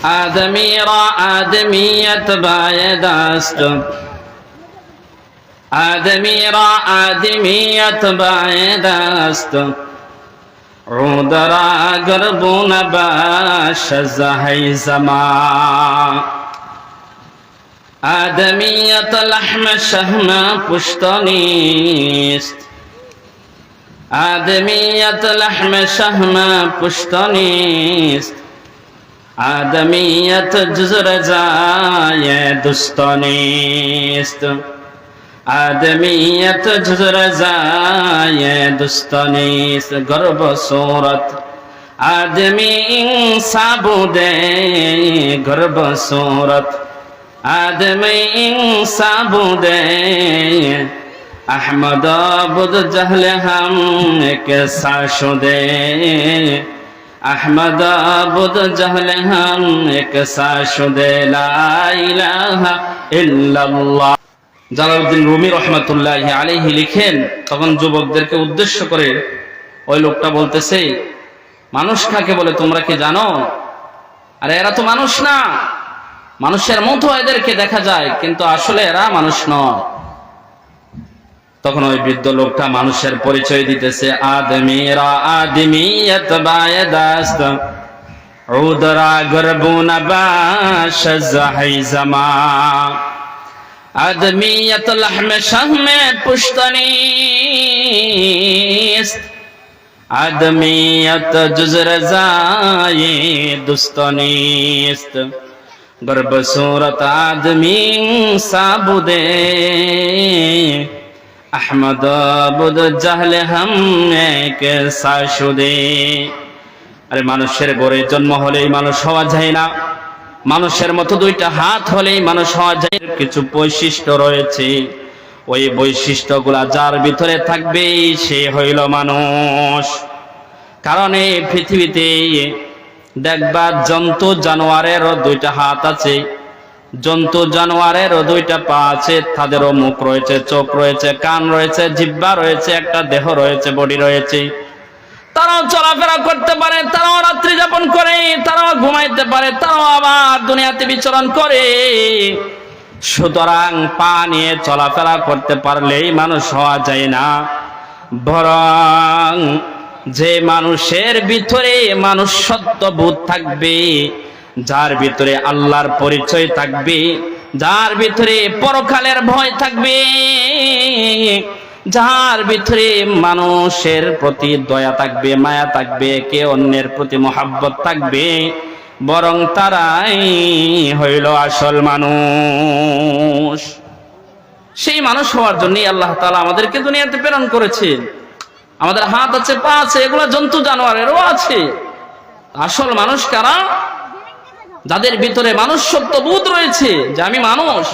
آدمی را آدمیت باید است، آدمی را آدمیت باید است. عود را اگر بو نباش زهی زمان. آدمیت لحم شهم پشت نیست، آدمیت لحم شهم پشت نیست. آدمیت جز رضای دوست نیست، آدمیت جز رضای دوست نیست. گرب صورت آدمی انسان بوده، گرب صورت آدمی انسان بوده. احمد بود جهل هم ایک سا شده، احمد بود جهل هم ایک سا شده. لا ইলাহা ইল্লাল্লাহ। Jalaluddin Rumi রহমাতুল্লাহি আলাইহি লিখেন, তখন যুবকদেরকে উদ্দেশ্য করে ওই লোকটা বলতেছে, মানুষ কাকে বলে তোমরা কি জানো? আরে এরা তো মানুষ না, মানুষের মতো এদেরকে দেখা যায়, কিন্তু আসলে এরা মানুষ নয়। তখন ওই বৃদ্ধ লোকটা মানুষের পরিচয় দিতেছে, আদমিরা আদমিয়ত বায়দ আস্ত, উদরা গরবু নবাশ জাহি জামা। আদমিয়ত লহমে শাহমে পুশত নিস্ত, আদমিয়ত জুজ রজায়ে দুস্ত নিস্ত। গর্ব सूरत आदमी साबुदे, अहमद बुद जहल हम के साशुदे। আরে মানুষের গড়ে জন্ম হলেই মানুষ হওয়া যায় না, মানুষের মতো দুইটা হাত হলেই মানুষ হওয়া যায়। কিছু বৈশিষ্ট্য রয়েছে, ওই বৈশিষ্ট্যগুলা যার ভিতরে থাকবে সে হইল মানুষ। কারণ এই পৃথিবীতে দেখবা জন্তু জানোয়ারেরও দুইটা হাত আছে, জন্তু জানোয়ারেরও দুইটা পা আছে, তাদেরও মুখ রয়েছে, চোখ রয়েছে, কান রয়েছে, জিহ্বা রয়েছে, একটা দেহ রয়েছে, বডি রয়েছে। তারাও চলাফেরা করতে পারে, তারাও রাত্রি যাপন করে, তারাও ঘুমাইতে পারে, তারাও আবার দুনিয়াতে বিচরণ করে। সুতরাং পা নিয়ে চলাফেরা করতে পারলেই মানুষ হওয়া যায় না, বরং যে মানুষের ভিতরে মানুষত্ব বোধ থাকবে, যার ভিতরে আল্লাহর পরিচয় থাকবে, যার ভিতরে পরকালের ভয় থাকবে, যার ভিতরে মানুষের প্রতি দয়া থাকবে, মায়া থাকবে, কে অন্যের প্রতি মহাব্বত থাকবে, বরং তারাই হইল আসল মানুষ। সেই মানুষ হওয়ার জন্যই আল্লাহ তাআলা আমাদেরকে দুনিয়াতে প্রেরণ করেছেন। আমাদের হাত আছে, পা আছে, এগুলো জন্তু জানোয়ারেরও আছে। আসল মানুষ কারা? যাদের ভিতরে মানুষত্ব বোধ রয়েছে যে আমি মানুষ।